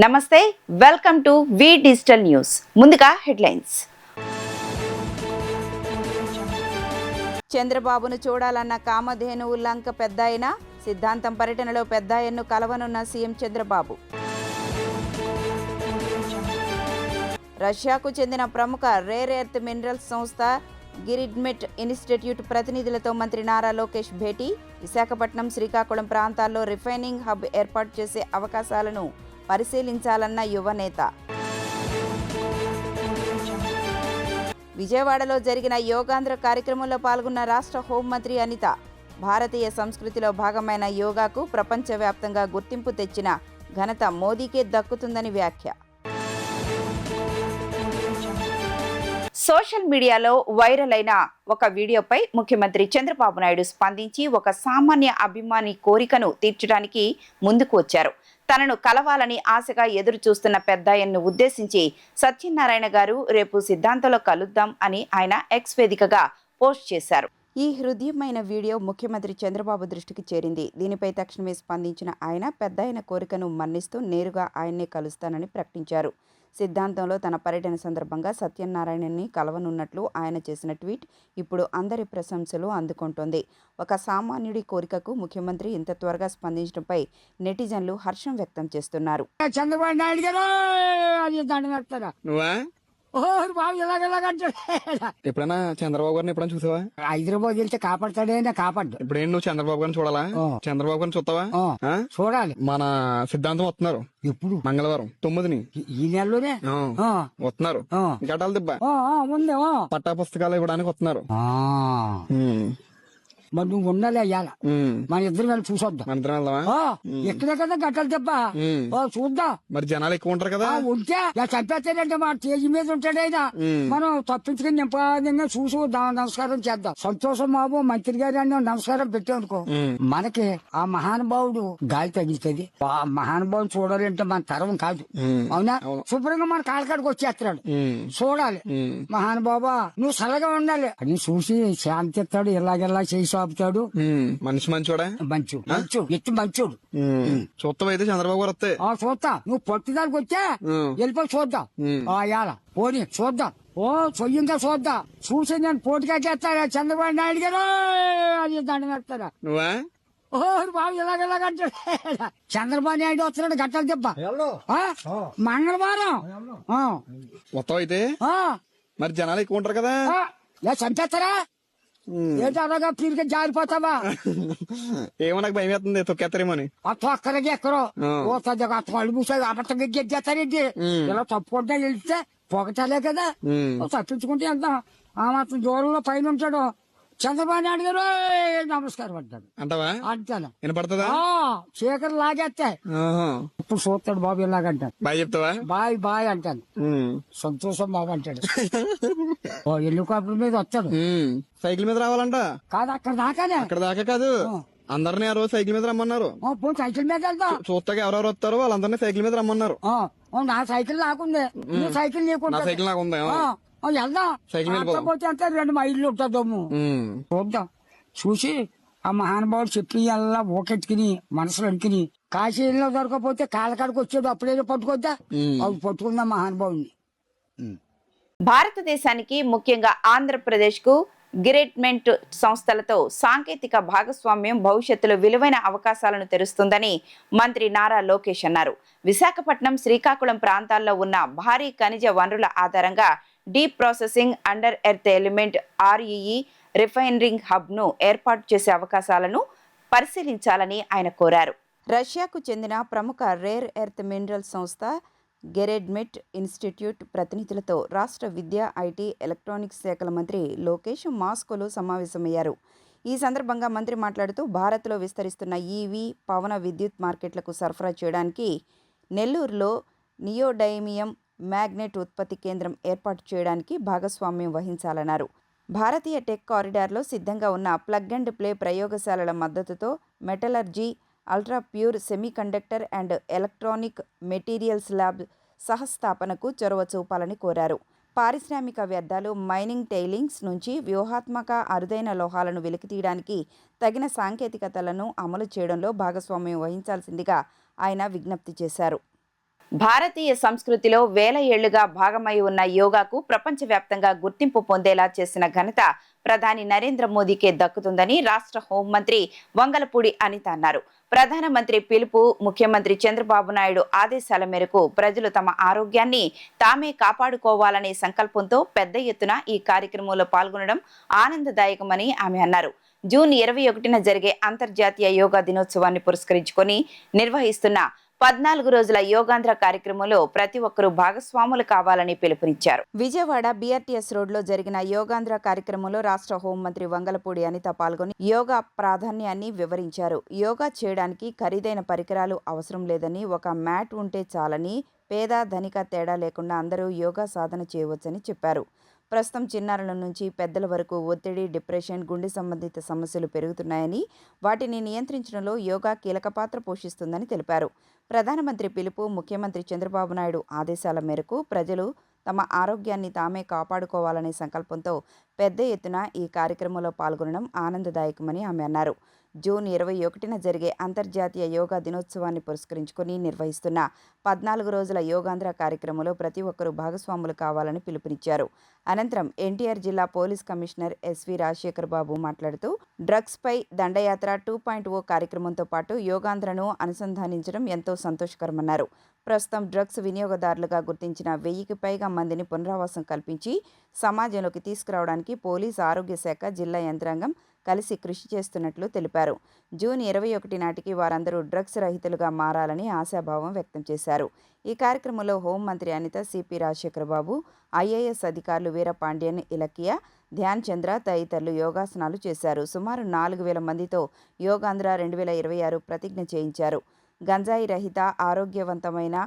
నమస్తే, welcome to V digital news. ముందుగా headlines. చంద్రబాబును చూడాలన్న కామధేనువు లంక పెద్దాయన, సిద్ధాంతం పర్యటనలో పెద్దాయన్ను కలవనున్న సీఎం చంద్రబాబు. రష్యాకు చెందిన ప్రముఖ రేర్ ఎర్త్ మినరల్స్ సంస్థ గిరిడ్మెట్ ఇన్స్టిట్యూట్ ప్రతినిధులతో మంత్రి నారా లోకేష్ భేటీ. విశాఖపట్నం, శ్రీకాకుళం ప్రాంతాల్లో రిఫైనింగ్ హబ్ ఏర్పాటు చేసే అవకాశాలను పరిశీలించాలన్న యువనేత. విజయవాడలో జరిగిన యోగాంధ్ర కార్యక్రమంలో పాల్గొన్న రాష్ట్ర హోంమంత్రి అనిత. భారతీయ సంస్కృతిలో భాగమైన యోగాకు ప్రపంచవ్యాప్తంగా గుర్తింపు తెచ్చిన ఘనత మోదీకే దక్కుతుందని వ్యాఖ్య. సోషల్ మీడియాలో వైరల్ అయిన ఒక వీడియోపై ముఖ్యమంత్రి చంద్రబాబు నాయుడు స్పందించి ఒక సామాన్య అభిమాని కోరికను తీర్చడానికి ముందుకు వచ్చారు. తనను కలవాలని ఆశగా ఎదురు చూస్తున్న పెద్దాయన్ను ఉద్దేశించి సత్యనారాయణ గారు రేపు సిద్ధాంతంలో కలుద్దాం అని ఆయన ఎక్స్ వేదికగా పోస్ట్ చేశారు. ఈ హృదయమైన వీడియో ముఖ్యమంత్రి చంద్రబాబు దృష్టికి చేరింది. దీనిపై తక్షణమే స్పందించిన ఆయన పెద్దాయన కోరికను మన్నిస్తూ నేరుగా ఆయన్నే కలుస్తానని ప్రకటించారు. సిద్ధాంతంలో తన పర్యటన సందర్భంగా సత్యనారాయణని కలవనున్నట్లు ఆయన చేసిన ట్వీట్ ఇప్పుడు అందరి ప్రశంసలు అందుకుంటోంది. ఒక సామాన్యుడి కోరికకు ముఖ్యమంత్రి ఇంత త్వరగా స్పందించడంపై నెటిజన్లు హర్షం వ్యక్తం చేస్తున్నారు. చంద్రబాబు నాయుడు గారు ఎప్పుడైనా చంద్రబాబు గారిని ఎప్పుడైనా చూసావా? హైదరాబాద్ వెళ్తే కాపాడతాడే కాపాడు. ఇప్పుడేం నువ్వు చంద్రబాబు గారిని చూడాలా? చంద్రబాబు గారిని చూస్తావా? చూడాలి. మన సిద్ధాంతం వస్తున్నారు ఎప్పుడు? మంగళవారం 9ని ఈ నెలలోనే వస్తున్నారు. గడ్డాల దిబ్బ ఉంది. పట్టా పుస్తకాలు ఇవ్వడానికి వస్తున్నారు. మరి నువ్వు ఉండాలి అయ్యాల మన ఇద్దరు వెళ్ళి చూసొద్దాం. మన ఇద్దరం వెళ్దామా? ఎక్కడే కదా గట్టలు దెబ్బ చూద్దాం. మరి జనాలు ఎక్కువ ఉంటారు కదా. ఉంటే చంపేస్తాడంటే మా తేజీ మీద ఉంటాడైనా మనం తప్పించుకుని నింపదంగా చూసి నమస్కారం చేద్దాం. సంతోషం బాబు మంత్రి గారు అని నమస్కారం పెట్టామనుకో మనకి ఆ మహానుభావుడు గాలి తగిలితుంది. ఆ మహానుభావుడు చూడాలంటే మన తరం కాదు. అవునా? శుభ్రంగా మన కాళ్ళకాడికి వచ్చేస్తున్నాడు. చూడాలి. మహానుభావా నువ్వు సలగా ఉండాలి అని చూసి శాంతి ఇస్తాడు. ఇలాగెలా చేసి ఆపుతాడు. మనిషి మంచోడా? ఎత్తు మంచోడు. చూస్తావు అయితే చంద్రబాబు గారు వస్తే చూస్తా. నువ్వు పట్టుదానికి వచ్చా వెళ్ళిపోయి చూద్దాం. ఇవాళ పోనీ చూద్దాం. సొయ్యంగా చూద్దాం. చూసి నేను పోటీగా చేస్తాడా చంద్రబాబు నాయుడు గారు అది దండం పెడతారా? నువ్వా? బాబు ఇలాగంటాడు. చంద్రబాబు నాయుడు వస్తున్నాడు గట్టలు దెబ్బ మంగళవారం. మొత్తం అయితే మరి జనాలు ఎక్కువ ఉంటారు కదా. చంపేస్తారా? ఏంటి అలాగా పీరిగా జారిపోతావా? ఏమో నాకు భయం వేస్తుంది తొక్కేస్తారేమోని. తొక్కరకి ఎక్కడో అళ్ళు మూసాడు అబద్ధంగా గెచ్చేస్తారేంటి? ఇలా తప్పుకుంటా వెళ్తే పొగటాలే కదా. తప్పించుకుంటే వెళ్తాం. ఆ మాత్రం దూరంలో పైన ఉంటాడు చంద్రబాబు నాయుడు గారు నమస్కారం అంటాడు. అంటావా? అంటాను. వినపడుతుందా? చీకరు లాగేస్తాయి. ఇప్పుడు చూస్తాడు బాబు ఇలాగంటాను. బాయ్ చెప్తావా? బాయ్ బాయ్ అంటాను. సంతోషం బాబు అంటాడు. హెలికాప్టర్ మీద వస్తాడు. సైకిల్ మీద రావాలంట కాదు అక్కడ దాకానే. అక్కడ దాకా కాదు, అందరినీ ఆ రోజు సైకిల్ మీద రమ్మన్నారు. సైకిల్ మీద వెళ్తాం. చూస్తాగా ఎవరెవరు వస్తారో వాళ్ళందరినీ సైకిల్ మీద రమ్మన్నారు. నా సైకిల్ నాకుంది. సైకిల్ నా సైకిల్ నాకు ఉంది. వెళ్దాం. సైకిల్ పోతే అంతే 2 మైళ్ళు ఉంటుందమ్ము. చూద్దాం. చూసి ఆ మహానుభావుడు చెప్పి అలా ఓకెట్టుకుని మనసులో అడుకుని కాశీలో దొరకపోతే కాళ్ళకాడికి వచ్చాడు. అప్పుడేదో పట్టుకొద్దా అవి పట్టుకుందాం మహానుభావుడిని. భారతదేశానికి ముఖ్యంగా ఆంధ్రప్రదేశ్కు గిరిడ్మెట్ సంస్థలతో సాంకేతిక భాగస్వామ్యం భవిష్యత్తులో విలువైన అవకాశాలను తెరుస్తుందని మంత్రి నారా లోకేష్ అన్నారు. విశాఖపట్నం, శ్రీకాకుళం ప్రాంతాల్లో ఉన్న భారీ ఖనిజ వనరుల ఆధారంగా deep processing under earth element REE రిఫైనరింగ్ హబ్ను ఏర్పాటు చేసే అవకాశాలను పరిశీలించాలని ఆయన కోరారు. రష్యాకు చెందిన ప్రముఖ రేర్ ఎర్త్ మినరల్ సంస్థ గిరిడ్మెట్ ఇన్స్టిట్యూట్ ప్రతినిధులతో రాష్ట్ర విద్యా, IT, ఎలక్ట్రానిక్స్ శాఖల మంత్రి లోకేష్ మాస్కోలో సమావేశమయ్యారు. ఈ సందర్భంగా మంత్రి మాట్లాడుతూ భారత్లో విస్తరిస్తున్న EV, పవన విద్యుత్ మార్కెట్లకు సరఫరా చేయడానికి నెల్లూరులో నియోడైమియం మ్యాగ్నెట్ ఉత్పత్తి కేంద్రం ఏర్పాటు చేయడానికి భాగస్వామ్యం వహించాలన్నారు. భారతీయ టెక్ కారిడార్లో సిద్ధంగా ఉన్న ప్లగ్ అండ్ ప్లే ప్రయోగశాలల మద్దతుతో metallurgy, ultra pure semiconductor and electronic materials lab సహస్థాపనకు చొరవ చూపాలని కోరారు. పారిశ్రామిక వ్యర్థాలు, మైనింగ్ టైలింగ్స్ నుంచి వ్యూహాత్మక అరుదైన లోహాలను వెలికితీయడానికి తగిన సాంకేతికతలను అమలు చేయడంలో భాగస్వామ్యం వహించాల్సిందిగా ఆయన విజ్ఞప్తి చేశారు. భారతీయ సంస్కృతిలో వేల ఏళ్లుగా భాగమై ఉన్న యోగాకు ప్రపంచవ్యాప్తంగా గుర్తింపు పొందేలా చేసిన ఘనత ప్రధాని నరేంద్ర మోదీకే దక్కుతుందని రాష్ట్ర హోంమంత్రి వంగలపూడి అనిత అన్నారు. ప్రధానమంత్రి పిలుపు, ముఖ్యమంత్రి చంద్రబాబు నాయుడు ఆదేశాల మేరకు ప్రజలు తమ ఆరోగ్యాన్ని తామే కాపాడుకోవాలనే సంకల్పంతో పెద్ద ఎత్తున ఈ కార్యక్రమంలో పాల్గొనడం ఆనందదాయకమని ఆమె అన్నారు. జూన్ 21న జరిగే అంతర్జాతీయ యోగా దినోత్సవాన్ని పురస్కరించుకొని నిర్వహిస్తున్న 14 రోజుల యోగాంధ్ర కార్యక్రమంలో ప్రతి ఒక్కరూ భాగస్వాములు కావాలని పిలుపునిచ్చారు. విజయవాడ బీఆర్టీఎస్ రోడ్లో జరిగిన యోగాంధ్ర కార్యక్రమంలో రాష్ట్ర హోంమంత్రి వంగలపూడి అనిత పాల్గొని యోగా ప్రాధాన్యాన్ని వివరించారు. యోగా చేయడానికి ఖరీదైన పరికరాలు అవసరం లేదని, ఒక మ్యాట్ ఉంటే చాలని, పేద ధనిక తేడా లేకుండా అందరూ యోగా సాధన చేయవచ్చని చెప్పారు. ప్రస్తుతం చిన్నారుల నుంచి పెద్దల వరకు ఒత్తిడి, డిప్రెషన్, గుండె సంబంధిత సమస్యలు పెరుగుతున్నాయని, వాటిని నియంత్రించడంలో యోగా కీలక పాత్ర పోషిస్తుందని తెలిపారు. ప్రధానమంత్రి పిలుపు, ముఖ్యమంత్రి చంద్రబాబు నాయుడు ఆదేశాల మేరకు ప్రజలు తమ ఆరోగ్యాన్ని తామే కాపాడుకోవాలనే సంకల్పంతో పెద్ద ఎత్తున ఈ కార్యక్రమంలో పాల్గొనడం ఆనందదాయకమని ఆమె అన్నారు. జూన్ 21న జరిగే అంతర్జాతీయ యోగా దినోత్సవాన్ని పురస్కరించుకొని నిర్వహిస్తున్న 14 రోజుల యోగాంధ్ర కార్యక్రమంలో ప్రతి ఒక్కరూ భాగస్వాములు కావాలని పిలుపునిచ్చారు. అనంతరం ఎన్టీఆర్ జిల్లా పోలీస్ కమిషనర్ ఎస్వి రాజశేఖర్ బాబు మాట్లాడుతూ, డ్రగ్స్ పై దండయాత్ర 2.0 కార్యక్రమంతో పాటు యోగాంధ్రను అనుసంధానించడం ఎంతో సంతోషకరమన్నారు. ప్రస్తుతం డ్రగ్స్ వినియోగదారులుగా గుర్తించిన 1000కి పైగా మందిని పునరావాసం కల్పించి సమాజంలోకి తీసుకురావడానికి పోలీసు, ఆరోగ్య శాఖ, జిల్లా యంత్రాంగం కలిసి కృషి చేస్తున్నట్లు తెలిపారు. జూన్ 21 నాటికి వారందరూ డ్రగ్స్ రహితులుగా మారాలని ఆశాభావం వ్యక్తం చేశారు. ఈ కార్యక్రమంలో హోంమంత్రి అనిత, సిపి రాజశేఖర్ బాబు, ఐఏఎస్ అధికారులు వీరపాండ్యన్, ఇలకియా, ధ్యాన్ చంద్ర తదితరులు యోగాసనాలు చేశారు. సుమారు 4000 మందితో యోగాంధ్ర 2026 ప్రతిజ్ఞ చేయించారు. గంజాయి రహిత, ఆరోగ్యవంతమైన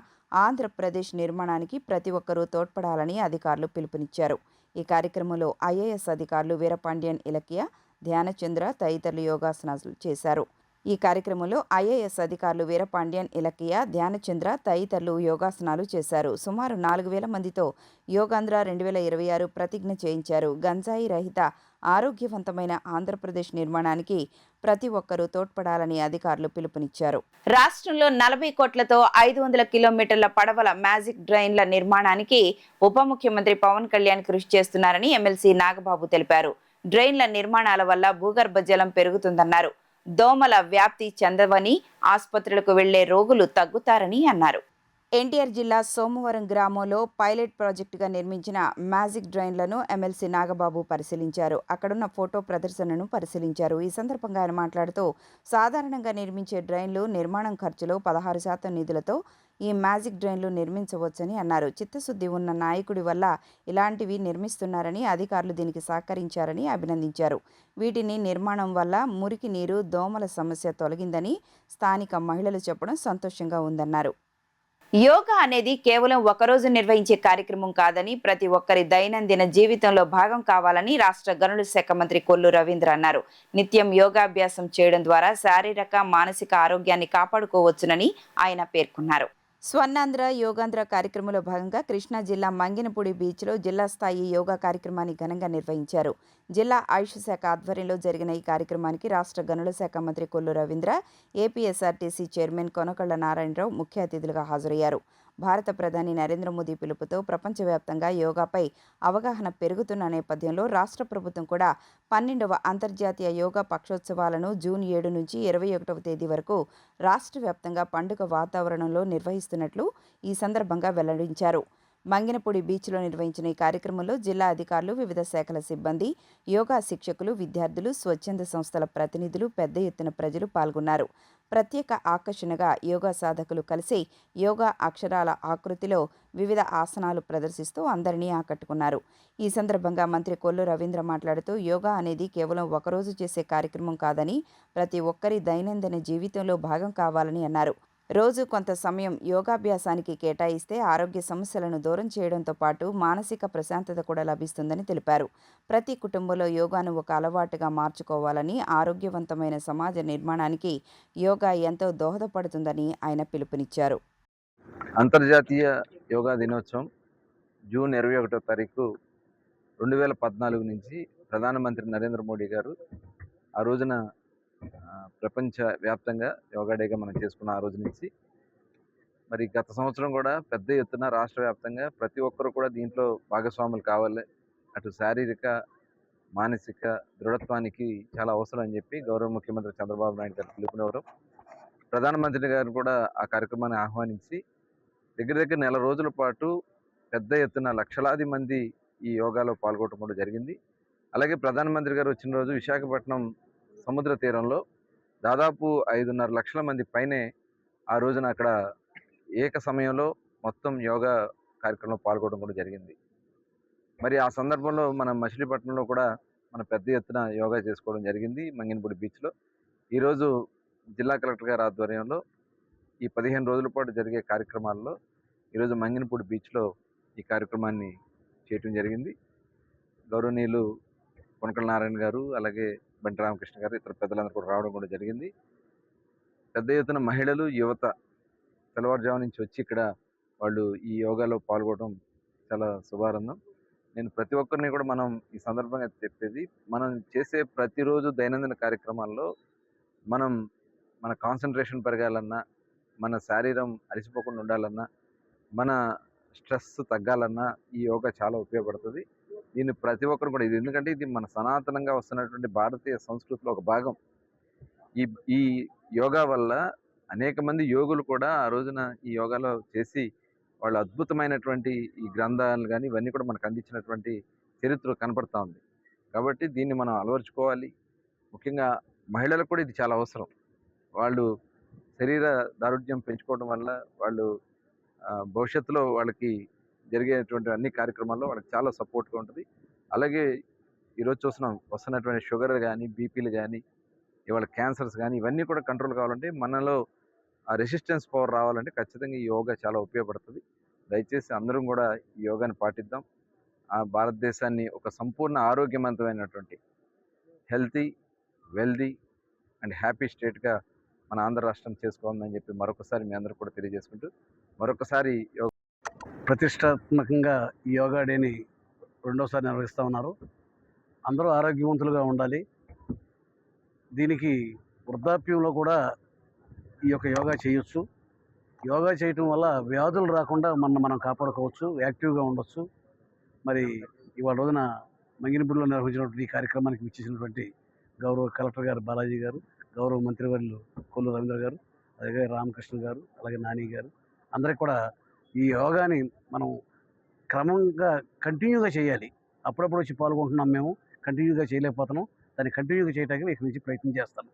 ఆంధ్రప్రదేశ్ నిర్మాణానికి ప్రతి ఒక్కరూ తోడ్పడాలని అధికారులు పిలుపునిచ్చారు. ఈ కార్యక్రమంలో ఐఏఎస్ అధికారులు వీరపాండ్యన్, ఇలకియా, ధ్యానచంద్ర తదితరులు యోగాసనాలు చేశారు. ఈ కార్యక్రమంలో ఐఏఎస్ అధికారులు వీరపాండ్యన్, ఇలకియా, ధ్యానచంద్ర తదితరులు యోగాసనాలు చేశారు. సుమారు 4000 మందితో యోగాంధ్ర 2026 ప్రతిజ్ఞ చేయించారు. గంజాయి రహిత, ఆరోగ్యవంతమైన ఆంధ్రప్రదేశ్ నిర్మాణానికి ప్రతి ఒక్కరూ తోడ్పడాలని అధికారులు పిలుపునిచ్చారు. రాష్ట్రంలో 40 కోట్లతో 500 కిలోమీటర్ల పడవల మ్యాజిక్ డ్రైన్ల నిర్మాణానికి ఉప ముఖ్యమంత్రి పవన్ కళ్యాణ్ కృషి చేస్తున్నారని ఎమ్మెల్సీ నాగబాబు తెలిపారు. డ్రైన్ల నిర్మాణాల వల్ల భూగర్భ జలం పెరుగుతుందన్నారు. దోమల వ్యాప్తి చెందవని, ఆసుపత్రులకు వెళ్లే రోగులు తగ్గుతారని అన్నారు. ఎన్టీఆర్ జిల్లా సోమవరం గ్రామంలో పైలట్ ప్రాజెక్టుగా నిర్మించిన మ్యాజిక్ డ్రైన్లను ఎమ్మెల్సీ నాగబాబు పరిశీలించారు. అక్కడున్న ఫోటో ప్రదర్శనను పరిశీలించారు. ఈ సందర్భంగా ఆయన మాట్లాడుతూ, సాధారణంగా నిర్మించే డ్రైన్లు నిర్మాణం ఖర్చులో 16% నిధులతో ఈ మ్యాజిక్ డ్రైన్లు నిర్మించవచ్చని అన్నారు. చిత్తశుద్ధి ఉన్న నాయకుడి వల్ల ఇలాంటివి నిర్మిస్తున్నారని, అధికారులు దీనికి సహకరించారని అభినందించారు. వీటిని నిర్మాణం వల్ల మురికి నీరు, దోమల సమస్య తొలగిందని స్థానిక మహిళలు చెప్పడం సంతోషంగా ఉందన్నారు. యోగా అనేది కేవలం ఒకరోజు నిర్వహించే కార్యక్రమం కాదని, ప్రతి ఒక్కరి దైనందిన జీవితంలో భాగం కావాలని రాష్ట్ర గనుల శాఖ మంత్రి కొల్లు రవీంద్ర అన్నారు. నిత్యం యోగాభ్యాసం చేయడం ద్వారా శారీరక, మానసిక ఆరోగ్యాన్ని కాపాడుకోవచ్చునని ఆయన పేర్కొన్నారు. స్వర్ణాంధ్ర యోగాంధ్ర కార్యక్రమంలో భాగంగా కృష్ణా జిల్లా మంగినపూడి బీచ్లో జిల్లా స్థాయి యోగా కార్యక్రమాన్ని ఘనంగా నిర్వహించారు. జిల్లా ఆయుష్ శాఖ ఆధ్వర్యంలో జరిగిన ఈ కార్యక్రమానికి రాష్ట్ర గనుల శాఖ మంత్రి కొల్లు రవీంద్ర, ఏపీఎస్ఆర్టీసీ చైర్మన్ కొనకళ్ళ నారాయణరావు ముఖ్య అతిథులుగా హాజరయ్యారు. భారత ప్రధాని నరేంద్ర మోదీ పిలుపుతో ప్రపంచవ్యాప్తంగా యోగాపై అవగాహన పెరుగుతున్న నేపథ్యంలో రాష్ట్ర ప్రభుత్వం కూడా 12వ అంతర్జాతీయ యోగా పక్షోత్సవాలను జూన్ 7 నుంచి 21వ తేదీ వరకు రాష్ట్ర వ్యాప్తంగా పండుగ వాతావరణంలో నిర్వహిస్తున్నట్లు ఈ సందర్భంగా వెల్లడించారు. మంగినపూడి బీచ్లో నిర్వహించిన ఈ కార్యక్రమంలో జిల్లా అధికారులు, వివిధ శాఖల సిబ్బంది, యోగా శిక్షకులు, విద్యార్థులు, స్వచ్ఛంద సంస్థల ప్రతినిధులు, పెద్ద ఎత్తున ప్రజలు పాల్గొన్నారు. ప్రత్యేక ఆకర్షణగా యోగా సాధకులు కలిసి యోగా అక్షరాల ఆకృతిలో వివిధ ఆసనాలు ప్రదర్శిస్తూ అందరినీ ఆకట్టుకున్నారు. ఈ సందర్భంగా మంత్రి కొల్లు రవీంద్ర మాట్లాడుతూ, యోగా అనేది కేవలం ఒకరోజు చేసే కార్యక్రమం కాదని, ప్రతి ఒక్కరి దైనందిన జీవితంలో భాగం కావాలని అన్నారు. రోజు కొంత సమయం యోగాభ్యాసానికి కేటాయిస్తే ఆరోగ్య సమస్యలను దూరం చేయడంతో పాటు మానసిక ప్రశాంతత కూడా లభిస్తుందని తెలిపారు. ప్రతి కుటుంబంలో యోగాను ఒక అలవాటుగా మార్చుకోవాలని, ఆరోగ్యవంతమైన సమాజ నిర్మాణానికి యోగా ఎంతో దోహదపడుతుందని ఆయన పిలుపునిచ్చారు. అంతర్జాతీయ యోగా దినోత్సవం జూన్ 21వ తారీఖు 2014 నుంచి ప్రధానమంత్రి నరేంద్ర మోడీ గారు ఆ రోజున ప్రపంచ వ్యాప్తంగా యోగా డేగా మనం చేసుకున్న ఆ రోజు నుంచి మరి గత సంవత్సరం కూడా పెద్ద ఎత్తున రాష్ట్ర వ్యాప్తంగా ప్రతి ఒక్కరు కూడా దీంట్లో భాగస్వాములు కావాలి. అటు శారీరక, మానసిక దృఢత్వానికి చాలా అవసరం అని చెప్పి గౌరవ ముఖ్యమంత్రి చంద్రబాబు నాయుడు గారు పిలుపునివ్వడం, ప్రధానమంత్రి గారు కూడా ఆ కార్యక్రమాన్ని ఆహ్వానించి దగ్గర దగ్గర నెల రోజుల పాటు పెద్ద ఎత్తున లక్షలాది మంది ఈ యోగాలో పాల్గొనడం కూడా జరిగింది. అలాగే ప్రధానమంత్రి గారు వచ్చిన రోజు విశాఖపట్నం సముద్ర తీరంలో దాదాపు 5.5 లక్షల మంది పైనే ఆ రోజున అక్కడ ఏక సమయంలో మొత్తం యోగా కార్యక్రమంలో పాల్గొనడం కూడా జరిగింది. మరి ఆ సందర్భంలో మన మచిలీపట్నంలో కూడా మన పెద్ద ఎత్తున యోగా చేసుకోవడం జరిగింది మంగినపూడి బీచ్లో. ఈరోజు జిల్లా కలెక్టర్ గారి ఆధ్వర్యంలో ఈ 15 రోజుల పాటు జరిగే కార్యక్రమాల్లో ఈరోజు మంగినపూడి బీచ్లో ఈ కార్యక్రమాన్ని చేయటం జరిగింది. గౌరవనీయులు కొనకళ్ళ నారాయణ గారు, అలాగే బంటి రామకృష్ణ గారు, ఇతర పెద్దలందరూ కూడా రావడం కూడా జరిగింది. పెద్ద ఎత్తున మహిళలు, యువత తెల్లవారుజాము నుంచి వచ్చి ఇక్కడ వాళ్ళు ఈ యోగాలో పాల్గొనడం చాలా శుభారంభం. నేను ప్రతి ఒక్కరిని కూడా మనం ఈ సందర్భంగా చెప్పేది, మనం చేసే ప్రతిరోజు దైనందిన కార్యక్రమాల్లో మన కాన్సన్ట్రేషన్ పెరగాలన్నా, మన శరీరం అలసిపోకుండా ఉండాలన్నా, మన స్ట్రెస్ తగ్గాలన్నా ఈ యోగా చాలా ఉపయోగపడుతుంది. దీన్ని ప్రతి ఒక్కరు కూడా ఎందుకంటే ఇది మన సనాతనంగా వస్తున్నటువంటి భారతీయ సంస్కృతిలో ఒక భాగం. ఈ ఈ యోగా వల్ల అనేక మంది యోగులు కూడా ఆ రోజున ఈ యోగాలో చేసి వాళ్ళు అద్భుతమైనటువంటి ఈ గ్రంథాలు కానీ ఇవన్నీ కూడా మనకు అందించినటువంటి చరిత్ర కనపడతా ఉంది. కాబట్టి దీన్ని మనం అలవర్చుకోవాలి. ముఖ్యంగా మహిళలకు కూడా ఇది చాలా అవసరం. వాళ్ళు శరీర దారుఢ్యం పెంచుకోవడం వల్ల వాళ్ళు భవిష్యత్తులో వాళ్ళకి జరిగేటువంటి అన్ని కార్యక్రమాల్లో వాళ్ళకి చాలా సపోర్ట్గా ఉంటుంది. అలాగే ఈరోజు వస్తున్నటువంటి షుగర్ కానీ, బీపీలు కానీ, ఇవాళ క్యాన్సర్స్ కానీ ఇవన్నీ కూడా కంట్రోల్ కావాలంటే మనలో ఆ రెసిస్టెన్స్ పవర్ రావాలంటే ఖచ్చితంగా ఈ యోగా చాలా ఉపయోగపడుతుంది. దయచేసి అందరం కూడా ఈ యోగాని పాటిద్దాం. ఆ భారతదేశాన్ని ఒక సంపూర్ణ ఆరోగ్యవంతమైనటువంటి హెల్తీ, వెల్దీ అండ్ హ్యాపీ స్టేట్గా మన ఆంధ్ర రాష్ట్రం చేసుకోవాలని చెప్పి మరొకసారి మీ అందరూ కూడా తెలియజేసుకుంటూ మరొకసారి ప్రతిష్టాత్మకంగా ఈ యోగా డేని రెండోసారి నిర్వహిస్తూ ఉన్నారు. అందరూ ఆరోగ్యవంతులుగా ఉండాలి. దీనికి వృద్ధాప్యంలో కూడా ఈ యొక్క యోగా చేయొచ్చు. యోగా చేయటం వల్ల వ్యాధులు రాకుండా మనం కాపాడుకోవచ్చు, యాక్టివ్గా ఉండొచ్చు. మరి ఇవాళ రోజున మంగినపూడిలో నిర్వహించినటువంటి ఈ కార్యక్రమానికి విచ్చేసినటువంటి గౌరవ కలెక్టర్ గారు బాలాజీ గారు, గౌరవ మంత్రివర్యులు కొల్లు రవీంద్ర గారు, అలాగే రామకృష్ణ గారు, అలాగే నాని గారు, అందరికి కూడా ఈ యోగాని మనం క్రమంగా కంటిన్యూగా చేయాలి. అప్పుడప్పుడు వచ్చి పాల్గొంటున్నాం, మేము కంటిన్యూగా చేయలేకపోతున్నాం. దాన్ని కంటిన్యూగా చేయడానికి ఇక నుంచి ప్రయత్నం చేస్తాను.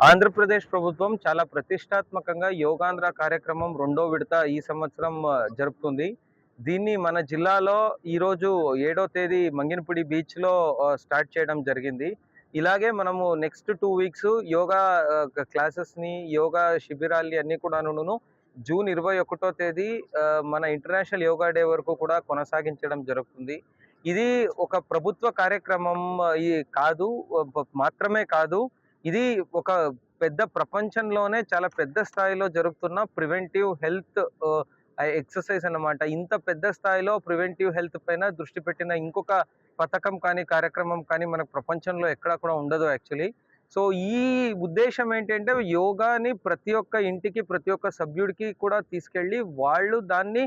ఆంధ్రప్రదేశ్ ప్రభుత్వం చాలా ప్రతిష్టాత్మకంగా యోగాంధ్ర కార్యక్రమం 2వ విడత ఈ సంవత్సరం జరుపుతుంది. దీన్ని మన జిల్లాలో ఈరోజు 7వ తేదీ మంగినపూడి బీచ్లో స్టార్ట్ చేయడం జరిగింది. ఇలాగే మనము నెక్స్ట్ 2 వీక్స్ యోగా క్లాసెస్ని, యోగా శిబిరాల్ని అన్నీ కూడాను జూన్ 21వ తేదీ మన ఇంటర్నేషనల్ యోగా డే వరకు కూడా కొనసాగించడం జరుగుతుంది. ఇది ఒక ప్రభుత్వ కార్యక్రమం మాత్రమే కాదు, ఇది ఒక పెద్ద ప్రపంచంలోనే చాలా పెద్ద స్థాయిలో జరుగుతున్న ప్రివెంటివ్ హెల్త్ ఎక్సర్సైజ్ అన్నమాట. ఇంత పెద్ద స్థాయిలో ప్రివెంటివ్ హెల్త్ పైన దృష్టి పెట్టిన ఇంకొక పథకం కానీ, కార్యక్రమం కానీ మనకు ప్రపంచంలో ఎక్కడా కూడా ఉండదు యాక్చువల్లీ. సో ఈ ఉద్దేశం ఏంటంటే యోగాని ప్రతి ఒక్క ఇంటికి, ప్రతి ఒక్క సభ్యుడికి కూడా తీసుకెళ్ళి వాళ్ళు దాన్ని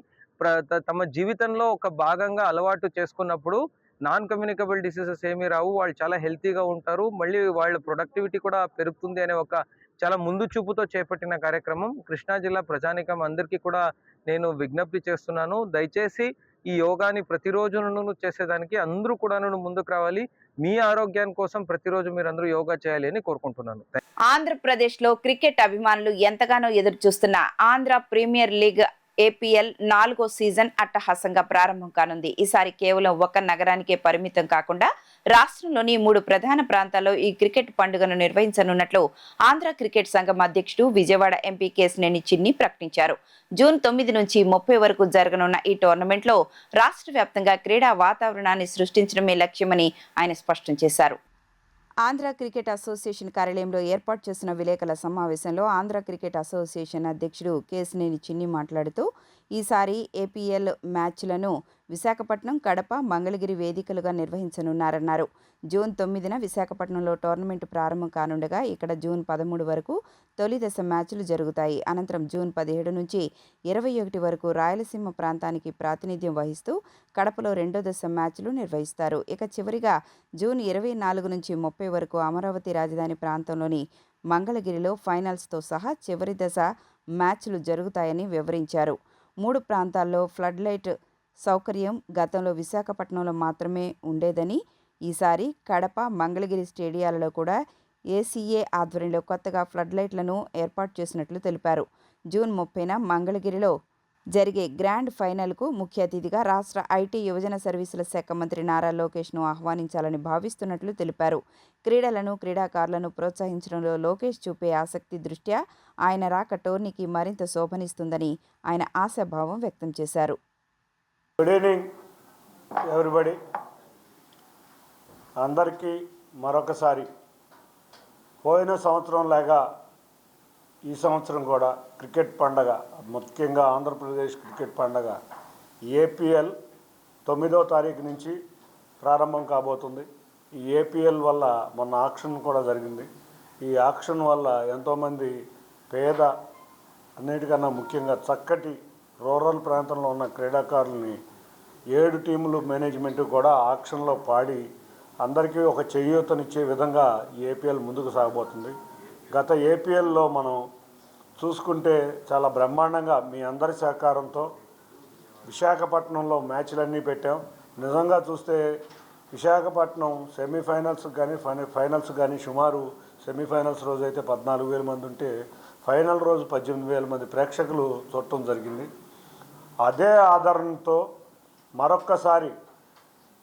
తమ జీవితంలో ఒక భాగంగా అలవాటు చేసుకున్నప్పుడు నాన్ కమ్యూనికబుల్ డిసీజెస్ ఏమీ రావు, వాళ్ళు చాలా హెల్తీగా ఉంటారు, మళ్ళీ వాళ్ళ ప్రొడక్టివిటీ కూడా పెరుగుతుంది అనే ఒక చాలా ముందు చూపుతో చేపట్టిన కార్యక్రమం. కృష్ణా జిల్లా ప్రజానికం అందరికీ కూడా నేను విజ్ఞప్తి చేస్తున్నాను, దయచేసి ఈ యోగాని ప్రతిరోజు చేసేదానికి అందరూ కూడా ముందుకు రావాలి. మీ ఆరోగ్యాన్ని కోసం ప్రతిరోజు మీరు అందరూ యోగా చేయాలి అని కోరుకుంటున్నాను. ఆంధ్రప్రదేశ్లో క్రికెట్ అభిమానులు ఎంతగానో ఎదురు చూస్తున్న ఆంధ్ర ప్రీమియర్ లీగ్ ఏపీఎల్ 4వ సీజన్ అట్టహాసంగా ప్రారంభం కానుంది. ఈసారి కేవలం ఒక నగరానికే పరిమితం కాకుండా రాష్ట్రంలోని 3 ప్రధాన ప్రాంతాల్లో ఈ క్రికెట్ పండుగను నిర్వహించనున్నట్లు ఆంధ్ర క్రికెట్ సంఘం అధ్యక్షుడు, విజయవాడ ఎంపీ కేశినేని చిన్ని ప్రకటించారు. జూన్ 9 నుంచి 30 వరకు జరగనున్న ఈ టోర్నమెంట్లో రాష్ట్ర వ్యాప్తంగా క్రీడా వాతావరణాన్ని సృష్టించడమే లక్ష్యమని ఆయన స్పష్టం చేశారు. ఆంధ్ర క్రికెట్ అసోసియేషన్ కార్యాలయంలో ఏర్పాటు చేసిన విలేకరుల సమావేశంలో ఆంధ్ర క్రికెట్ అసోసియేషన్ అధ్యక్షుడు కేశినేని చిన్ని మాట్లాడుతూ, ఈసారి ఏపీఎల్ మ్యాచ్లను విశాఖపట్నం, కడప, మంగళగిరి వేదికలుగా నిర్వహించనున్నారన్నారు. జూన్ 9న విశాఖపట్నంలో టోర్నమెంటు ప్రారంభం కానుండగా ఇక్కడ జూన్ 13 వరకు తొలి దశ మ్యాచ్లు జరుగుతాయి. అనంతరం జూన్ 17 నుంచి 21 వరకు రాయలసీమ ప్రాంతానికి ప్రాతినిధ్యం వహిస్తూ కడపలో రెండో దశ మ్యాచ్లు నిర్వహిస్తారు. ఇక చివరిగా జూన్ 24 నుంచి 30 వరకు అమరావతి రాజధాని ప్రాంతంలోని మంగళగిరిలో ఫైనల్స్తో సహా చివరి దశ మ్యాచ్లు జరుగుతాయని వివరించారు. 3 ప్రాంతాల్లో ఫ్లడ్ లైట్ సౌకర్యం గతంలో విశాఖపట్నంలో మాత్రమే ఉండేదని, ఈసారి కడప, మంగళగిరి స్టేడియాలలో కూడా ఏసీఏ ఆధ్వర్యంలో కొత్తగా ఫ్లడ్ లైట్లను ఏర్పాటు చేసినట్లు తెలిపారు. జూన్ 30న మంగళగిరిలో జరిగే గ్రాండ్ ఫైనల్కు ముఖ్య అతిథిగా రాష్ట్ర ఐటీ, యువజన సర్వీసుల శాఖ మంత్రి నారా లోకేష్ను ఆహ్వానించాలని భావిస్తున్నట్లు తెలిపారు. క్రీడలను, క్రీడాకారులను ప్రోత్సహించడంలో లోకేష్ చూపే ఆసక్తి దృష్ట్యా ఆయన రాక టోర్నీకి మరింత శోభనిస్తుందని ఆయన ఆశాభావం వ్యక్తం చేశారు. Good evening everybody. అందరికీ మరొకసారి పోయిన సంవత్సరం లాగా ఈ సంవత్సరం కూడా క్రికెట్ పండగ, ముఖ్యంగా ఆంధ్రప్రదేశ్ క్రికెట్ పండగ ఏపీఎల్ 9వ తారీఖు నుంచి ప్రారంభం కాబోతుంది. ఈ ఏపీఎల్ వల్ల మొన్న ఆక్షన్ కూడా జరిగింది. ఈ ఆక్షన్ వల్ల ఎంతోమంది పేద, అన్నిటికన్నా ముఖ్యంగా చక్కటి రూరల్ ప్రాంతంలో ఉన్న క్రీడాకారుల్ని 7 టీములు మేనేజ్మెంట్ కూడా ఆక్షన్లో పాడి అందరికీ ఒక చేయూతనిచ్చే విధంగా ఏపీఎల్ ముందుకు సాగబోతుంది. గత ఏపీఎల్లో మనం చూసుకుంటే చాలా బ్రహ్మాండంగా మీ అందరి సహకారంతో విశాఖపట్నంలో మ్యాచ్లన్నీ పెట్టాం. నిజంగా చూస్తే విశాఖపట్నం సెమీఫైనల్స్ కానీ ఫైనల్స్ కానీ సుమారు సెమీఫైనల్స్ రోజు అయితే 14,000 మంది ఉంటే ఫైనల్ రోజు 18,000 మంది ప్రేక్షకులు చూడటం జరిగింది. అదే ఆదరణతో మరొక్కసారి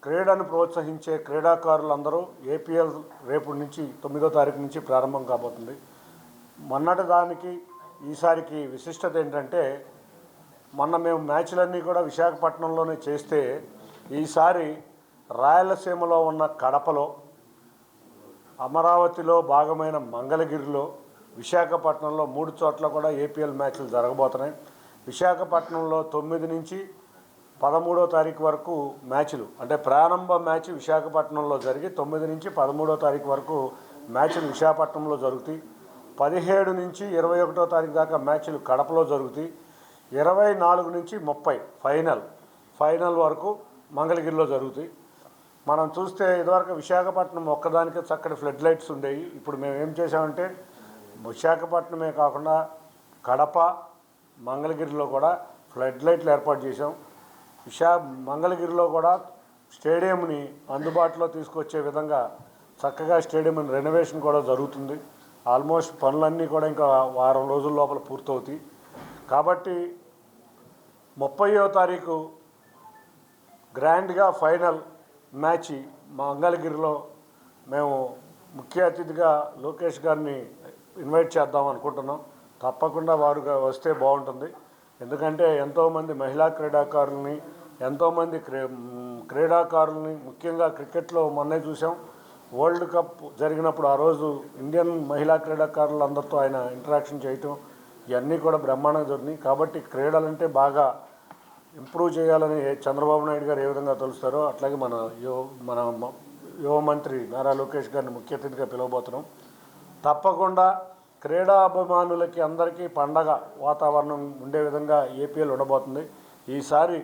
క్రీడను ప్రోత్సహించే క్రీడాకారులందరూ ఏపీఎల్ రేపు నుంచి 9వ తారీఖు నుంచి ప్రారంభం కాబోతుంది. మొన్నటి దానికి ఈసారికి విశిష్టత ఏంటంటే, మొన్న మేము మ్యాచ్లన్నీ కూడా విశాఖపట్నంలోనే చేస్తే ఈసారి రాయలసీమలో ఉన్న కడపలో, అమరావతిలో భాగమైన మంగళగిరిలో, విశాఖపట్నంలో 3 చోట్ల కూడా ఏపీఎల్ మ్యాచ్లు జరగబోతున్నాయి. విశాఖపట్నంలో 9 నుంచి 13వ తారీఖు వరకు మ్యాచ్లు, అంటే ప్రారంభ మ్యాచ్ విశాఖపట్నంలో జరిగి 9 నుంచి 13వ తారీఖు వరకు మ్యాచ్లు విశాఖపట్నంలో జరుగుతాయి. 17 నుంచి 21వ తారీఖు దాకా మ్యాచ్లు కడపలో జరుగుతాయి. 24 నుంచి 30 ఫైనల్ వరకు మంగళగిరిలో జరుగుతాయి. మనం చూస్తే ఇదివరకు విశాఖపట్నం ఒక్కదానికే చక్కటి ఫ్లడ్ లైట్స్ ఉండేవి. ఇప్పుడు మేము ఏం చేసామంటే విశాఖపట్నమే కాకుండా కడప, మంగళగిరిలో కూడా ఫ్లడ్ లైట్లు ఏర్పాటు చేసాం. మంగళగిరిలో కూడా స్టేడియంని అందుబాటులో తీసుకొచ్చే విధంగా చక్కగా స్టేడియం రెనోవేషన్ కూడా జరుగుతుంది. ఆల్మోస్ట్ పనులన్నీ కూడా ఇంకా వారం రోజుల లోపల పూర్తవుతాయి. కాబట్టి 30వ తారీఖు గ్రాండ్గా ఫైనల్ మ్యాచ్ మంగళగిరిలో మేము ముఖ్య అతిథిగా లోకేష్ గారిని ఇన్వైట్ చేద్దాం అనుకుంటున్నాం. తప్పకుండా వారు వస్తే బాగుంటుంది. ఎందుకంటే ఎంతోమంది మహిళా క్రీడాకారులని, ఎంతోమంది క్రీడాకారులని, ముఖ్యంగా క్రికెట్లో మొన్నే చూసాం, వరల్డ్ కప్ జరిగినప్పుడు ఆ రోజు ఇండియన్ మహిళా క్రీడాకారులందరితో ఆయన ఇంటరాక్షన్ చేయటం, ఇవన్నీ కూడా బ్రహ్మాండంగా జరిగినాయి. కాబట్టి క్రీడలంటే బాగా ఇంప్రూవ్ చేయాలని చంద్రబాబు నాయుడు గారు ఏ విధంగా తలుస్తారో అట్లాగే మన యువ మంత్రి నారా లోకేష్ గారిని ముఖ్య అతిథిగా పిలవబోతున్నాం. తప్పకుండా క్రీడా అభిమానులకి అందరికీ పండగ వాతావరణం ఉండే విధంగా ఏపీఎల్ ఉండబోతుంది. ఈసారి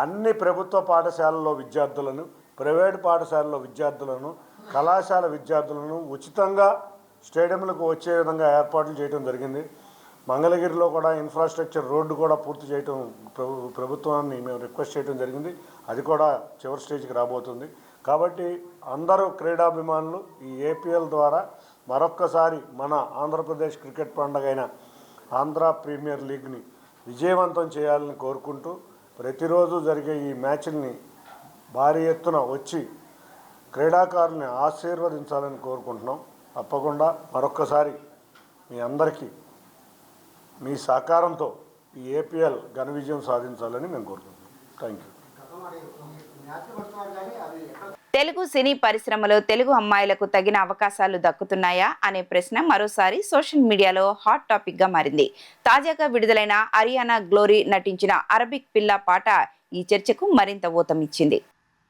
అన్ని ప్రభుత్వ పాఠశాలల్లో విద్యార్థులను, ప్రైవేటు పాఠశాలలో విద్యార్థులను, కళాశాల విద్యార్థులను ఉచితంగా స్టేడియంలకు వచ్చే విధంగా ఏర్పాట్లు చేయడం జరిగింది. మంగళగిరిలో కూడా ఇన్ఫ్రాస్ట్రక్చర్ రోడ్డు కూడా పూర్తి చేయడం ప్రభుత్వాన్ని మేము రిక్వెస్ట్ చేయడం జరిగింది. అది కూడా చివరి స్టేజ్కి రాబోతుంది. కాబట్టి అందరూ క్రీడాభిమానులు ఈ ఏపీఎల్ ద్వారా మరొక్కసారి మన ఆంధ్రప్రదేశ్ క్రికెట్ పండుగైన ఆంధ్ర ప్రీమియర్ లీగ్ని విజయవంతం చేయాలని కోరుకుంటూ ప్రతిరోజు జరిగే ఈ మ్యాచ్ని భారీ ఎత్తున వచ్చి క్రీడాకారుల్ని ఆశీర్వదించాలని కోరుకుంటున్నాం. తప్పకుండా మరొక్కసారి మీ అందరికీ మీ సహకారంతో ఈ ఏపీఎల్ ఘన విజయం సాధించాలని మేము కోరుకుంటున్నాం. Thank you. తెలుగు సినీ పరిశ్రమలో తెలుగు అమ్మాయిలకు తగిన అవకాశాలు దక్కుతున్నాయా అనే ప్రశ్న మరోసారి సోషల్ మీడియాలో హాట్ టాపిక్ గా మారింది. తాజాగా విడుదలైన అరియానా గ్లోరీ నటించిన అరబిక్ పిల్ల పాట ఈ చర్చకు మరింత ఊతమిచ్చింది.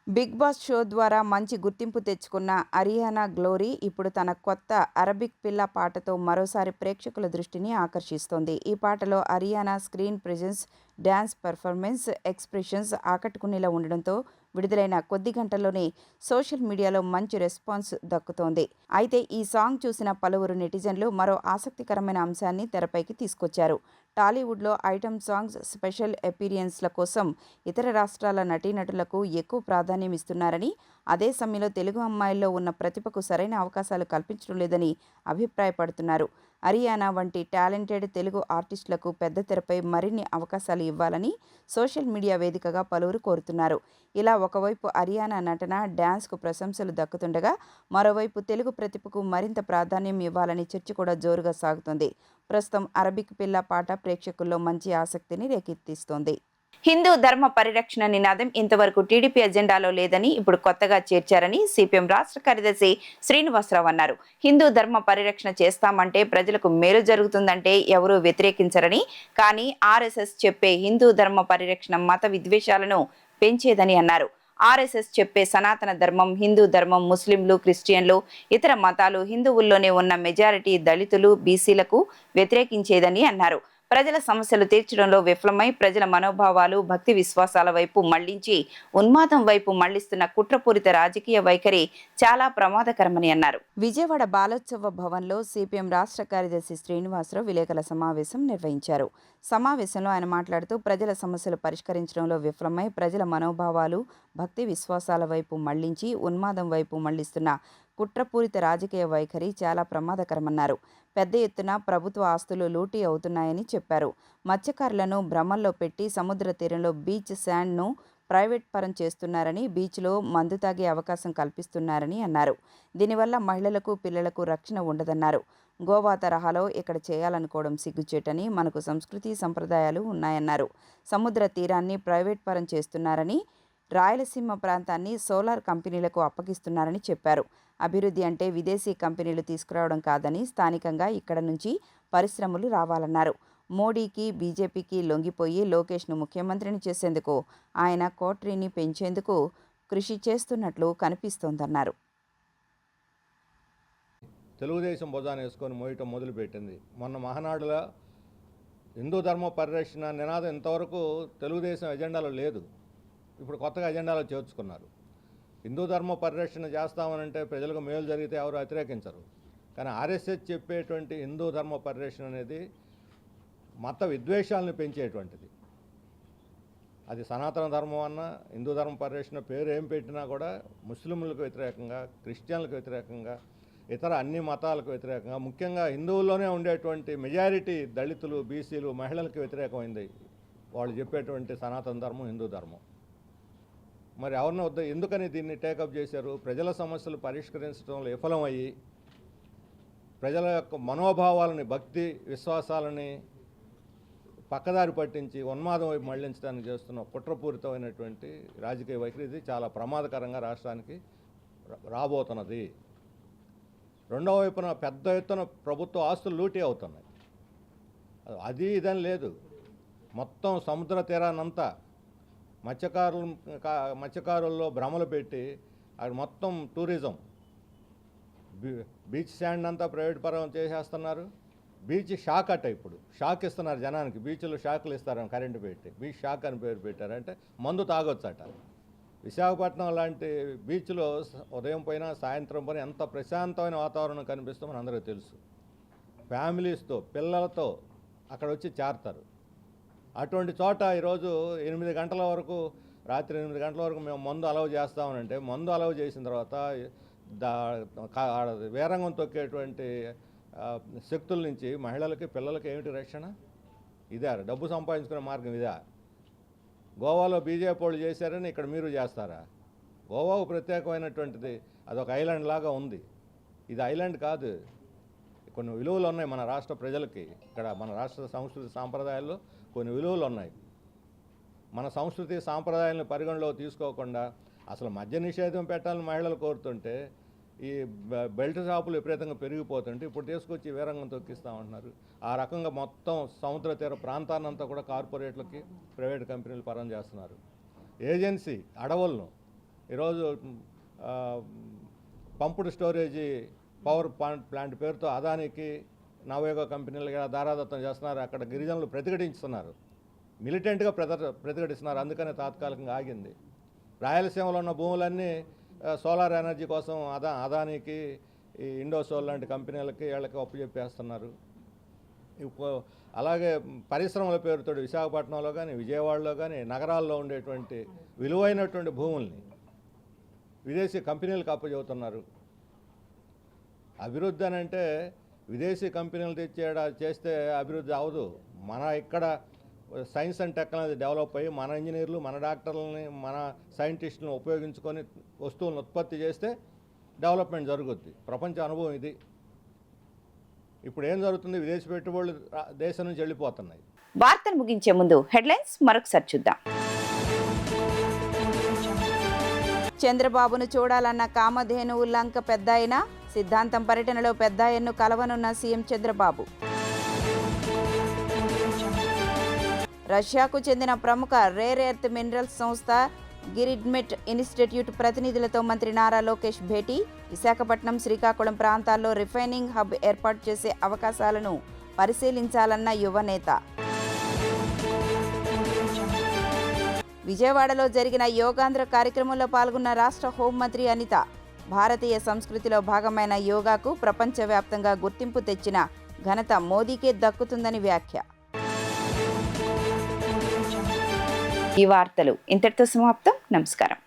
బిగ్ బాస్ షో ద్వారా మంచి గుర్తింపు తెచ్చుకున్న అరియానా గ్లోరీ ఇప్పుడు తన కొత్త అరబిక్ పిల్ల పాటతో మరోసారి ప్రేక్షకుల దృష్టిని ఆకర్షిస్తోంది. ఈ పాటలో Ariana screen presence, dance performance, expressions ఆకట్టుకునేలా ఉండడంతో విడుదలైన కొద్ది గంటల్లోనే సోషల్ మీడియాలో మంచి రెస్పాన్స్ దక్కుతోంది. అయితే ఈ సాంగ్ చూసిన పలువురు నెటిజన్లు మరో ఆసక్తికరమైన అంశాన్ని తెరపైకి తీసుకొచ్చారు. టాలీవుడ్లో ఐటమ్ సాంగ్స్, స్పెషల్ అపీరియన్స్ల కోసం ఇతర రాష్ట్రాల నటీనటులకు ఎక్కువ ప్రాధాన్యం ఇస్తున్నారని, అదే సమయంలో తెలుగు అమ్మాయిల్లో ఉన్న ప్రతిభకు సరైన అవకాశాలు కల్పించడం లేదని అభిప్రాయపడుతున్నారు. అరియానా వంటి టాలెంటెడ్ తెలుగు ఆర్టిస్టులకు పెద్ద తెరపై మరిన్ని అవకాశాలు ఇవ్వాలని సోషల్ మీడియా వేదికగా పలువురు కోరుతున్నారు. ఇలా ఒకవైపు అరియానా నటన, డ్యాన్స్కు ప్రశంసలు దక్కుతుండగా మరోవైపు తెలుగు ప్రతిభకు మరింత ప్రాధాన్యం ఇవ్వాలని చర్చ కూడా జోరుగా సాగుతోంది. ప్రస్తుతం అరబిక్ పిల్ల పాట ప్రేక్షకుల్లో మంచి ఆసక్తిని రేకెత్తిస్తోంది. హిందూ ధర్మ పరిరక్షణ నినాదం ఇంతవరకు టీడీపీ ఎజెండాలో లేదని ఇప్పుడు కొత్తగా చేర్చారని సిపిఎం రాష్ట్ర కార్యదర్శి శ్రీనివాసరావు అన్నారు. హిందూ ధర్మ పరిరక్షణ చేస్తామంటే ప్రజలకు మేలు జరుగుతుందంటే ఎవరూ వ్యతిరేకించరని, కానీ ఆర్ఎస్ఎస్ చెప్పే హిందూ ధర్మ పరిరక్షణ మత విద్వేషాలను పెంచేదని అన్నారు. ఆర్ఎస్ఎస్ చెప్పే సనాతన ధర్మం, హిందూ ధర్మం, ముస్లింలు, క్రిస్టియన్లు, ఇతర మతాలు, హిందువుల్లోనే ఉన్న మెజారిటీ దళితులు, బీసీలకు వ్యతిరేకించేదని అన్నారు. ప్రజల సమస్యలు తీర్చడంలో విఫలమై ప్రజల మనోభావాలు, భక్తి విశ్వాసాల వైపు మళ్లించి ఉన్మాదం వైపు మళ్లిస్తున్న కుట్రపూరిత రాజకీయ వైఖరి చాలా ప్రమాదకరమని అన్నారు. విజయవాడ బాలోత్సవ భవన్లో సిపిఎం రాష్ట్ర కార్యదర్శి శ్రీనివాసరావు విలేకరుల సమావేశం నిర్వహించారు. సమావేశంలో ఆయన మాట్లాడుతూ ప్రజల సమస్యలు పరిష్కరించడంలో విఫలమై ప్రజల మనోభావాలు, భక్తి విశ్వాసాల వైపు మళ్లించి ఉన్మాదం వైపు మళ్లిస్తున్న కుట్రపూరిత రాజకీయ వైఖరి చాలా ప్రమాదకరమన్నారు. పెద్ద ఎత్తున ప్రభుత్వ ఆస్తులు లూటీ అవుతున్నాయని చెప్పారు. మత్స్యకారులను భ్రమల్లో పెట్టి సముద్ర తీరంలో బీచ్ శాండ్ను ప్రైవేట్ పరం చేస్తున్నారని, బీచ్లో మందు తాగే అవకాశం కల్పిస్తున్నారని అన్నారు. దీనివల్ల మహిళలకు, పిల్లలకు రక్షణ ఉండదన్నారు. గోవా తరహాలో ఇక్కడ చేయాలనుకోవడం సిగ్గుచేటని, మనకు సంస్కృతి సంప్రదాయాలు ఉన్నాయన్నారు. సముద్ర తీరాన్ని ప్రైవేట్ పరం చేస్తున్నారని, రాయలసీమ ప్రాంతాన్ని సోలార్ కంపెనీలకు అప్పగిస్తున్నారని చెప్పారు. అభివృద్ధి అంటే విదేశీ కంపెనీలు తీసుకురావడం కాదని, స్థానికంగా ఇక్కడ నుంచి పరిశ్రమలు రావాలన్నారు. మోడీకి, బీజేపీకి లొంగిపోయి లోకేష్ను ముఖ్యమంత్రిని చేసేందుకు ఆయన కోట్రీని పెంచేందుకు కృషి చేస్తున్నట్లు కనిపిస్తోందన్నారు. తెలుగుదేశం భుజాన్ని వేసుకొని మోయటం మొదలుపెట్టింది. మొన్న మహానాడులో హిందూ ధర్మ పరిరక్షణ నినాదం ఇంతవరకు తెలుగుదేశం ఎజెండాలో లేదు. ఇప్పుడు కొత్తగా ఎజెండాలో చేర్చుకున్నారు. హిందూ ధర్మ పరిరక్షణ చేస్తామనంటే ప్రజలకు మేలు జరిగితే ఎవరు వ్యతిరేకించరు. కానీ ఆర్ఎస్ఎస్ చెప్పేటువంటి హిందూ ధర్మ పరిరక్షణ అనేది మత విద్వేషాలను పెంచేటువంటిది. అది సనాతన ధర్మం అన్నా, హిందూ ధర్మ పరిరక్షణ పేరు ఏం పెట్టినా కూడా ముస్లింలకు వ్యతిరేకంగా, క్రిస్టియన్లకు వ్యతిరేకంగా, ఇతర అన్ని మతాలకు వ్యతిరేకంగా, ముఖ్యంగా హిందువుల్లోనే ఉండేటువంటి మెజారిటీ దళితులు, బీసీలు, మహిళలకు వ్యతిరేకమైంది వాళ్ళు చెప్పేటువంటి సనాతన ధర్మం, హిందూ ధర్మం. మరి ఎవరిని ఎందుకని దీన్ని టేకప్ చేశారు? ప్రజల సమస్యలు పరిష్కరించడంలో విఫలమయ్యి ప్రజల యొక్క మనోభావాలని, భక్తి విశ్వాసాలని పక్కదారి పట్టించి ఉన్మాదం వైపు మళ్లించడానికి చేస్తున్న కుట్రపూరితమైనటువంటి రాజకీయ వైఖరి ఇది చాలా ప్రమాదకరంగా రాష్ట్రానికి రాబోతున్నది. రెండవ వైపున పెద్ద ఎత్తున ప్రభుత్వ ఆస్తులు లూటీ అవుతున్నాయి. అది ఇదని లేదు. మొత్తం సముద్ర తీరానంతా మత్స్యకారుల్లో భ్రమలు పెట్టి అక్కడ మొత్తం టూరిజం, బీచ్ శాండ్ అంతా ప్రైవేట్ పరం చేసేస్తున్నారు. బీచ్ షాక్ అట్ట ఇప్పుడు షాక్ ఇస్తున్నారు జనానికి. బీచ్లో షాకులు ఇస్తారు కరెంటు పెట్టి. బీచ్ షాక్ అని పేరు పెట్టారంటే మందు తాగొచ్చట. విశాఖపట్నం లాంటి బీచ్లో ఉదయం పోయినా సాయంత్రం పోయినా ఎంత ప్రశాంతమైన వాతావరణం కనిపిస్తుందో మనందరికీ తెలుసు. ఫ్యామిలీస్తో, పిల్లలతో అక్కడ వచ్చి చేరతారు. అటువంటి చోట ఈరోజు 8 గంటల వరకు, రాత్రి 8 గంటల వరకు మేము మందు అలౌ చేస్తామనంటే, మందు అలౌ చేసిన తర్వాత వేరంగం తొక్కేటువంటి శక్తుల నుంచి మహిళలకి, పిల్లలకి ఏమిటి రక్షణ? ఇదే డబ్బు సంపాదించుకునే మార్గం ఇదా? గోవాలో బీజేపీ వాళ్ళు చేశారని ఇక్కడ మీరు చేస్తారా? గోవాకు ప్రత్యేకమైనటువంటిది, అదొక ఐలాండ్ లాగా ఉంది. ఇది ఐలాండ్ కాదు. కొన్ని విలువలు ఉన్నాయి మన రాష్ట్ర ప్రజలకి. ఇక్కడ మన రాష్ట్ర సంస్కృతి సాంప్రదాయాల్లో కొన్ని విలువలు ఉన్నాయి. మన సంస్కృతి సాంప్రదాయాలను పరిగణలో తీసుకోకుండా అసలు మద్య నిషేధం పెట్టాలని మహిళలు కోరుతుంటే, ఈ బెల్ట్ షాపులు విపరీతంగా పెరిగిపోతుంటే ఇప్పుడు తీసుకొచ్చి వీరంగం తొక్కిస్తామంటున్నారు. ఆ రకంగా మొత్తం సముద్ర తీర ప్రాంతాన్నంతా కూడా కార్పొరేట్లకి, ప్రైవేట్ కంపెనీలు పరం చేస్తున్నారు. ఏజెన్సీ అడవులను ఈరోజు పంపుడు స్టోరేజీ పవర్ ప్లాంట్ పేరుతో అదానికి నవయోగ కంపెనీలుగా దారాదత్తం చేస్తున్నారు. అక్కడ గిరిజనులు ప్రతిఘటిస్తున్నారు, మిలిటెంట్గా ప్రతిఘటిస్తున్నారు. అందుకనే తాత్కాలికంగా ఆగింది. రాయలసీమలో ఉన్న భూములన్నీ సోలార్ ఎనర్జీ కోసం అదానికి ఈ ఇండోసోల్ లాంటి కంపెనీలకి వీళ్ళకి అప్పుచెప్పేస్తున్నారు. అలాగే పరిశ్రమల పేరుతో విశాఖపట్నంలో కానీ విజయవాడలో కానీ నగరాల్లో ఉండేటువంటి విలువైనటువంటి భూముల్ని విదేశీ కంపెనీలకు అప్పచెబుతున్నారు. అభివృద్ధి అని అంటే విదేశీ కంపెనీలు చేస్తే అభివృద్ధి అవ్వదు. మన ఇక్కడ సైన్స్ అండ్ టెక్నాలజీ డెవలప్ అయ్యి మన ఇంజనీర్లు, మన డాక్టర్లని, మన సైంటిస్టులను ఉపయోగించుకొని వస్తువులను ఉత్పత్తి చేస్తే డెవలప్మెంట్ జరుగుద్ది. ప్రపంచ అనుభవం ఇది. ఇప్పుడు ఏం జరుగుతుంది? విదేశీ పెట్టుబడులు దేశం నుంచి వెళ్ళిపోతున్నాయి. వార్తలు ముగించే ముందు హెడ్లైన్స్ మరొకసారి చూద్దాం. చంద్రబాబును చూడాలన్న కామధేనువు లంక పెద్దాయన, సిద్ధాంతం పర్యటనలో పెద్దాయన్ను కలవనున్న సీఎం చంద్రబాబు. రష్యాకు చెందిన ప్రముఖ రేర్ ఎర్త్ మినరల్స్ సంస్థ గిరిడ్మెట్ ఇన్స్టిట్యూట్ ప్రతినిధులతో మంత్రి నారా లోకేష్ భేటీ. విశాఖపట్నం, శ్రీకాకుళం ప్రాంతాల్లో రిఫైనింగ్ హబ్ ఏర్పాటు చేసే అవకాశాలను పరిశీలించాలన్న యువనేత. విజయవాడలో జరిగిన యోగాంధ్ర కార్యక్రమంలో పాల్గొన్న రాష్ట్ర హోంమంత్రి అనిత. భారతీయ సంస్కృతిలో భాగమైన యోగాకు ప్రపంచవ్యాప్తంగా గుర్తింపు తెచ్చిన ఘనత మోదీకే దక్కుతుందని వ్యాఖ్య. ఈ వార్తలు ఇంతటితో సమాప్తం. నమస్కారం.